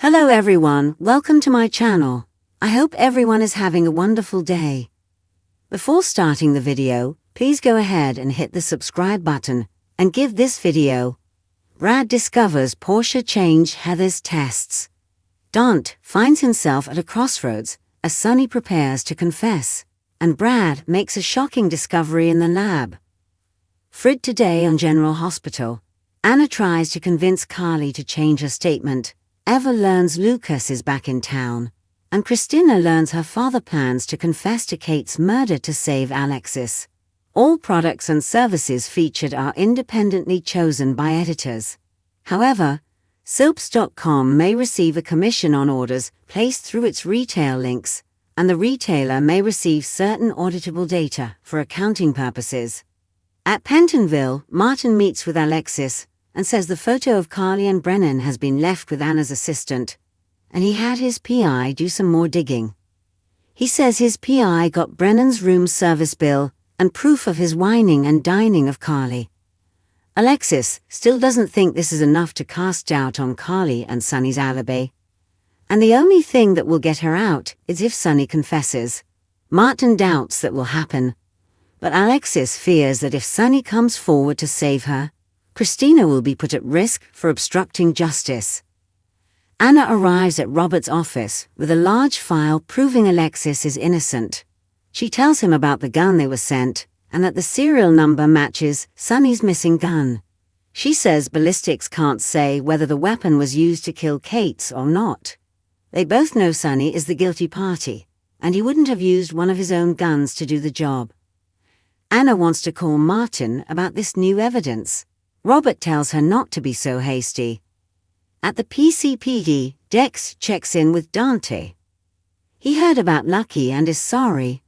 Hello everyone, welcome to my channel. I hope everyone is having a wonderful day. Before starting the video, please go ahead and hit the subscribe button and give this video. Brad discovers Portia changed Heather's tests. Dante finds himself at a crossroads as Sonny prepares to confess, and Brad makes a shocking discovery in the lab. Frid today on General Hospital. Anna tries to convince Carly to change her statement. Eva learns Lucas is back in town, and Christina learns her father plans to confess to Kate's murder to save Alexis. All products and services featured are independently chosen by editors. However, Soaps.com may receive a commission on orders placed through its retail links, and the retailer may receive certain auditable data for accounting purposes. At Pentonville, Martin meets with Alexis and says the photo of Carly and Brennan has been left with Anna's assistant, and he had his PI do some more digging. He says his PI got Brennan's room service bill and proof of his whining and dining of Carly. Alexis still doesn't think this is enough to cast doubt on Carly and Sonny's alibi, and the only thing that will get her out is if Sonny confesses. Martin doubts that will happen, but Alexis fears that if Sonny comes forward to save her, Christina will be put at risk for obstructing justice. Anna arrives at Robert's office with a large file proving Alexis is innocent. She tells him about the gun they were sent and that the serial number matches Sonny's missing gun. She says ballistics can't say whether the weapon was used to kill Kate or not. They both know Sonny is the guilty party, and he wouldn't have used one of his own guns to do the job. Anna wants to call Martin about this new evidence. Robert tells her not to be so hasty. At the PCPD, Dex checks in with Dante. He heard about Lucky and is sorry,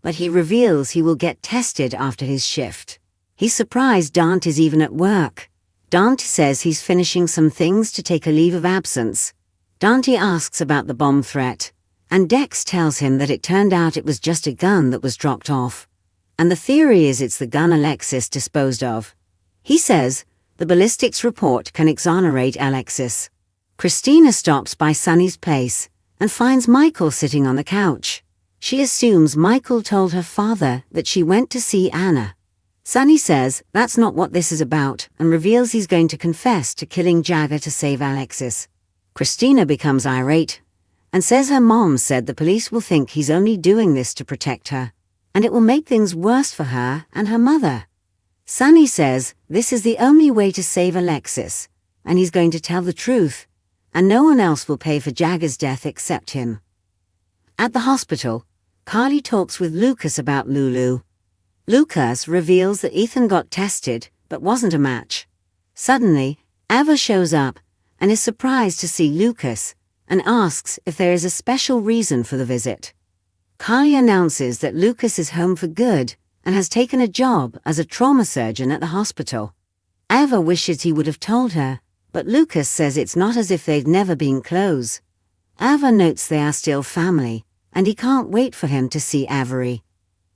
but he reveals he will get tested after his shift. He's surprised Dante's even at work. Dante says he's finishing some things to take a leave of absence. Dante asks about the bomb threat, and Dex tells him that it turned out it was just a gun that was dropped off, and the theory is it's the gun Alexis disposed of. He says the ballistics report can exonerate Alexis. Christina stops by Sonny's place and finds Michael sitting on the couch. She assumes Michael told her father that she went to see Anna. Sonny says that's not what this is about and reveals he's going to confess to killing Jagger to save Alexis. Christina becomes irate and says her mom said the police will think he's only doing this to protect her, and it will make things worse for her and her mother. Sonny says this is the only way to save Alexis, and he's going to tell the truth, and no one else will pay for Jagger's death except him. At the hospital, Carly talks with Lucas about Lulu. Lucas reveals that Ethan got tested but wasn't a match. Suddenly, Eva shows up and is surprised to see Lucas and asks if there is a special reason for the visit. Carly announces that Lucas is home for good and has taken a job as a trauma surgeon at the hospital. Eva wishes he would have told her, but Lucas says it's not as if they've never been close. Eva notes they are still family, and he can't wait for him to see Avery.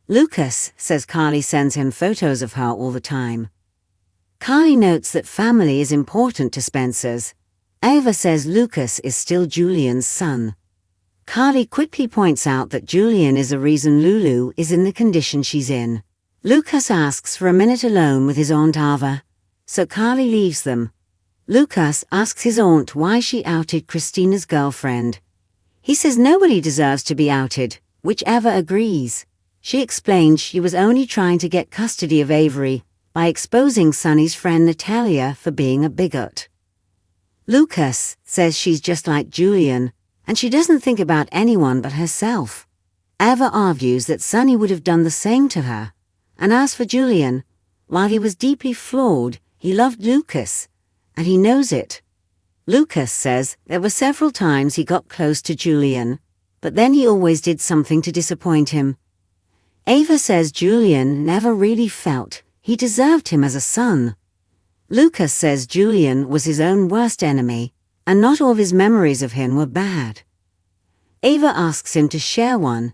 Lucas says Carly sends him photos of her all the time. Carly notes that family is important to Spencer's. Eva says Lucas is still Julian's son. Carly quickly points out that Julian is the reason Lulu is in the condition she's in. Lucas asks for a minute alone with his Aunt Ava, so Carly leaves them. Lucas asks his aunt why she outed Christina's girlfriend. He says nobody deserves to be outed, which Eva agrees. She explains she was only trying to get custody of Avery by exposing Sonny's friend Natalia for being a bigot. Lucas says she's just like Julian, and she doesn't think about anyone but herself. Eva argues that Sonny would have done the same to her, and as for Julian, while he was deeply flawed, he loved Lucas, and he knows it. Lucas says there were several times he got close to Julian, but then he always did something to disappoint him. Eva says Julian never really felt he deserved him as a son. Lucas says Julian was his own worst enemy, and not all of his memories of him were bad. Eva asks him to share one,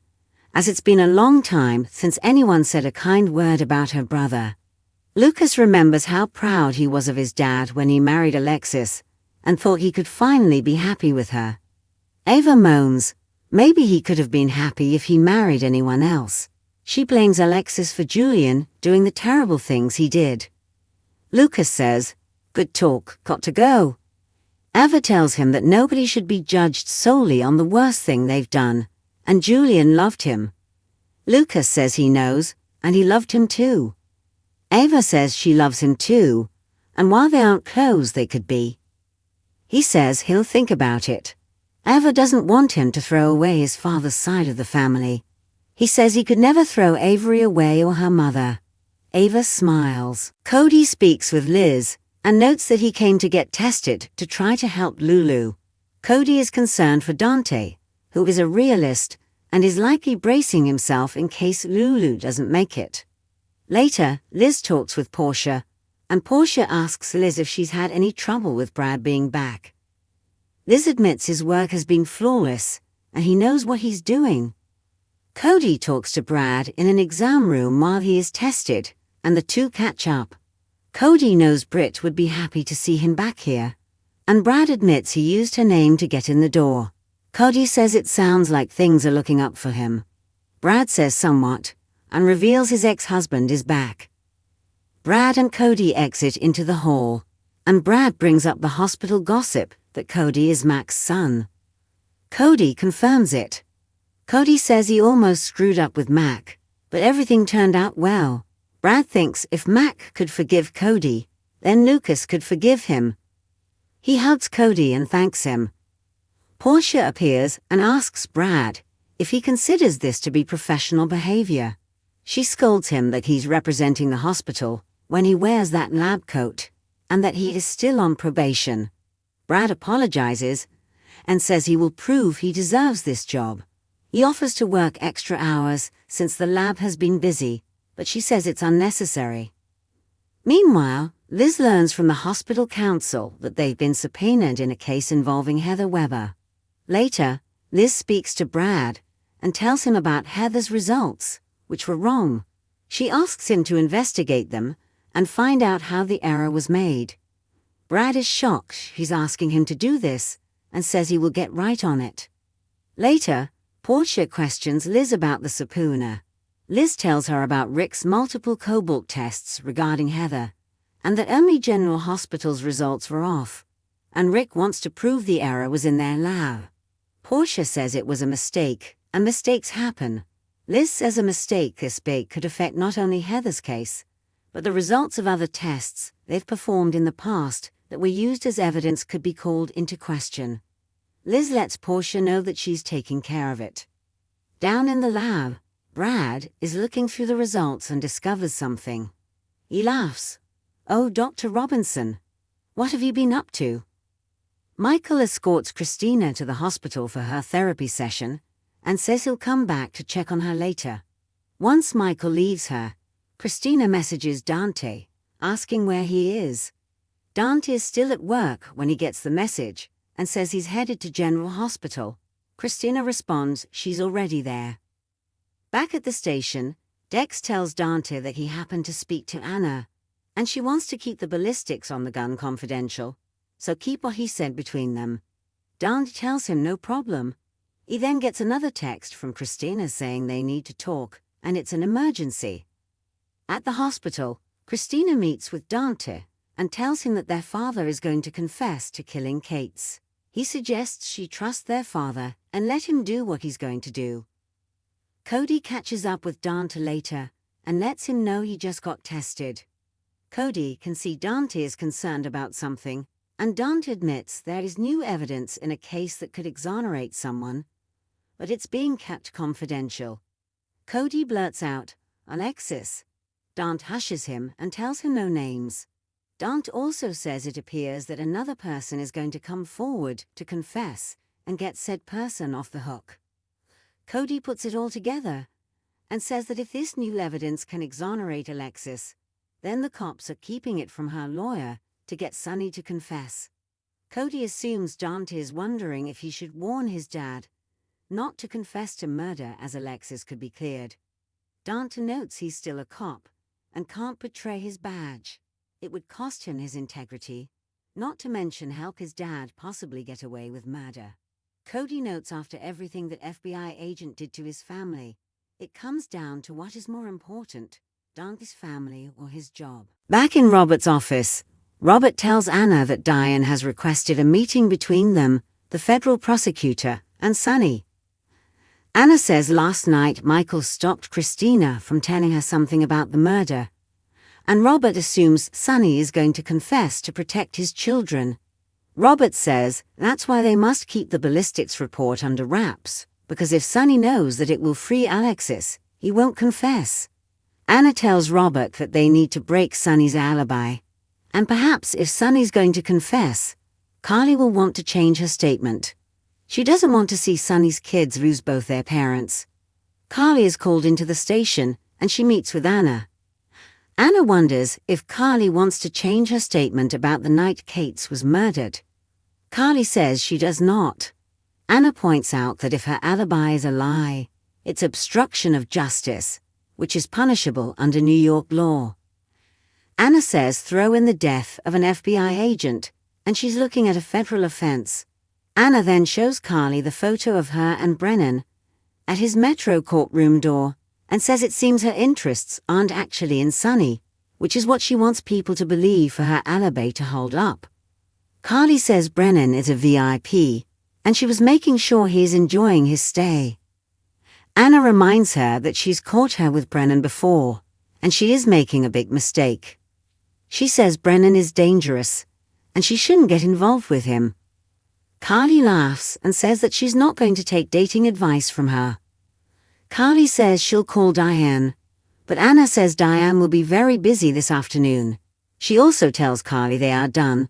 as it's been a long time since anyone said a kind word about her brother. Lucas remembers how proud he was of his dad when he married Alexis, and thought he could finally be happy with her. Ava moans, maybe he could have been happy if he married anyone else. She blames Alexis for Julian doing the terrible things he did. Lucas says, "Good talk, got to go." Ava tells him that nobody should be judged solely on the worst thing they've done, and Julian loved him. Lucas says he knows, and he loved him too. Ava says she loves him too, and while they aren't close, they could be. He says he'll think about it. Ava doesn't want him to throw away his father's side of the family. He says he could never throw Avery away or her mother. Ava smiles. Cody speaks with Liz and notes that he came to get tested to try to help Lulu. Cody is concerned for Dante, who is a realist and is likely bracing himself in case Lulu doesn't make it. Later, Liz talks with Portia, and Portia asks Liz if she's had any trouble with Brad being back. Liz admits his work has been flawless, and he knows what he's doing. Cody talks to Brad in an exam room while he is tested, and the two catch up. Cody knows Britt would be happy to see him back here, and Brad admits he used her name to get in the door. Cody says it sounds like things are looking up for him. Brad says somewhat, and reveals his ex-husband is back. Brad and Cody exit into the hall, and Brad brings up the hospital gossip that Cody is Mac's son. Cody confirms it. Cody says he almost screwed up with Mac, but everything turned out well. Brad thinks if Mac could forgive Cody, then Lucas could forgive him. He hugs Cody and thanks him. Portia appears and asks Brad if he considers this to be professional behavior. She scolds him that he's representing the hospital when he wears that lab coat, and that he is still on probation. Brad apologizes and says he will prove he deserves this job. He offers to work extra hours since the lab has been busy, but she says it's unnecessary. Meanwhile, Liz learns from the hospital council that they've been subpoenaed in a case involving Heather Weber. Later, Liz speaks to Brad and tells him about Heather's results, which were wrong. She asks him to investigate them and find out how the error was made. Brad is shocked she's asking him to do this and says he will get right on it. Later, Portia questions Liz about the subpoena. Liz tells her about Rick's multiple cobalt tests regarding Heather, and that only General Hospital's results were off, and Rick wants to prove the error was in their lab. Portia says it was a mistake, and mistakes happen. Liz says a mistake this big could affect not only Heather's case, but the results of other tests they've performed in the past that were used as evidence could be called into question. Liz lets Portia know that she's taking care of it. Down in the lab, Brad is looking through the results and discovers something. He laughs. "Oh, Dr. Robinson, what have you been up to?" Michael escorts Christina to the hospital for her therapy session and says he'll come back to check on her later. Once Michael leaves her, Christina messages Dante, asking where he is. Dante is still at work when he gets the message and says he's headed to General Hospital. Christina responds she's already there. Back at the station, Dex tells Dante that he happened to speak to Anna, and she wants to keep the ballistics on the gun confidential, so keep what he said between them. Dante tells him no problem. He then gets another text from Christina saying they need to talk, and it's an emergency. At the hospital, Christina meets with Dante and tells him that their father is going to confess to killing Kate's. He suggests she trust their father and let him do what he's going to do. Cody catches up with Dante later and lets him know he just got tested. Cody can see Dante is concerned about something, and Dante admits there is new evidence in a case that could exonerate someone, but it's being kept confidential. Cody blurts out, "Alexis." Dante hushes him and tells him no names. Dante also says it appears that another person is going to come forward to confess and get said person off the hook. Cody puts it all together and says that if this new evidence can exonerate Alexis, then the cops are keeping it from her lawyer to get Sonny to confess. Cody assumes Dante is wondering if he should warn his dad not to confess to murder as Alexis could be cleared. Dante notes he's still a cop and can't betray his badge. It would cost him his integrity. not to mention help his dad possibly get away with murder. Cody notes after everything that FBI agent did to his family, it comes down to what is more important, Dante's family or his job. Back in Robert's office, Robert tells Anna that Diane has requested a meeting between them, the federal prosecutor, and Sonny. Anna says last night Michael stopped Christina from telling her something about the murder, and Robert assumes Sonny is going to confess to protect his children. Robert says that's why they must keep the ballistics report under wraps, because if Sonny knows that it will free Alexis, he won't confess. Anna tells Robert that they need to break Sonny's alibi, and perhaps if Sonny's going to confess, Carly will want to change her statement. She doesn't want to see Sonny's kids lose both their parents. Carly is called into the station, and she meets with Anna. Anna wonders if Carly wants to change her statement about the night Kate was murdered. Carly says she does not. Anna points out that if her alibi is a lie, it's obstruction of justice, which is punishable under New York law. Anna says throw in the death of an FBI agent, and she's looking at a federal offense. Anna then shows Carly the photo of her and Brennan at his Metro courtroom door and says it seems her interests aren't actually in Sonny, which is what she wants people to believe for her alibi to hold up. Carly says Brennan is a VIP, and she was making sure he is enjoying his stay. Anna reminds her that she's caught her with Brennan before, and she is making a big mistake. She says Brennan is dangerous, and she shouldn't get involved with him. Carly laughs and says that she's not going to take dating advice from her. Carly says she'll call Diane, but Anna says Diane will be very busy this afternoon. She also tells Carly they are done,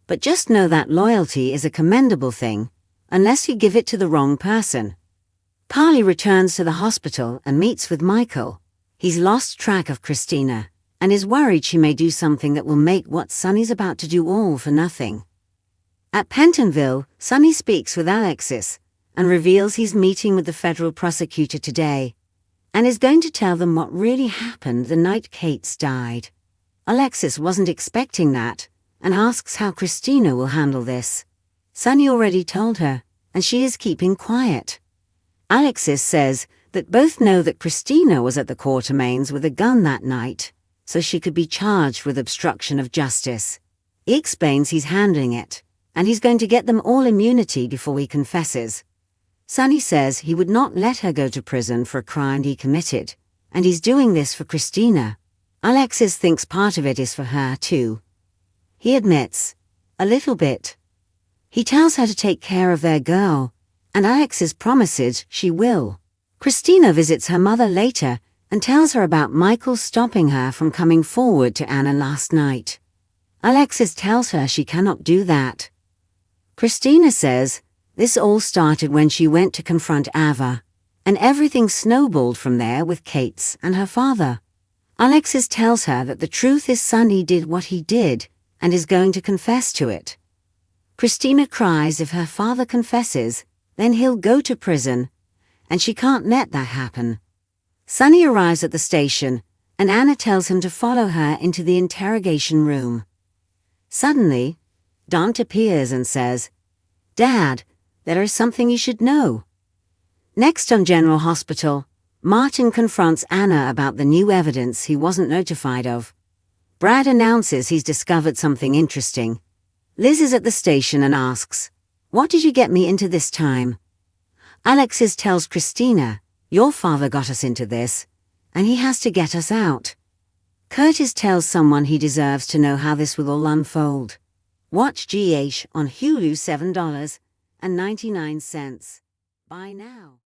but just know that loyalty is a commendable thing, unless you give it to the wrong person. Carly returns to the hospital and meets with Michael. He's lost track of Christina, and is worried she may do something that will make what Sonny's about to do all for nothing. At Pentonville, Sonny speaks with Alexis and reveals he's meeting with the federal prosecutor today and is going to tell them what really happened the night Kate died. Alexis wasn't expecting that and asks how Christina will handle this. Sonny already told her, and she is keeping quiet. Alexis says that both know that Christina was at the Quartermains with a gun that night, so she could be charged with obstruction of justice. He explains he's handling it, and he's going to get them all immunity before he confesses. Sonny says he would not let her go to prison for a crime he committed, and he's doing this for Christina. Alexis thinks part of it is for her, too. He admits, a little bit. He tells her to take care of their girl, and Alexis promises she will. Christina visits her mother later and tells her about Michael stopping her from coming forward to Anna last night. Alexis tells her she cannot do that. Christina says this all started when she went to confront Ava, and everything snowballed from there with Kate's and her father. Alexis tells her that the truth is Sonny did what he did and is going to confess to it. Christina cries if her father confesses, then he'll go to prison, and she can't let that happen. Sonny arrives at the station, and Anna tells him to follow her into the interrogation room. Suddenly, Dante appears and says, "Dad, there is something you should know." Next on General Hospital, Martin confronts Anna about the new evidence he wasn't notified of. Brad announces he's discovered something interesting. Liz is at the station and asks, "What did you get me into this time?" Alexis tells Christina, "Your father got us into this, and he has to get us out." Curtis tells someone he deserves to know how this will all unfold. Watch GH on Hulu $7.99. Buy now.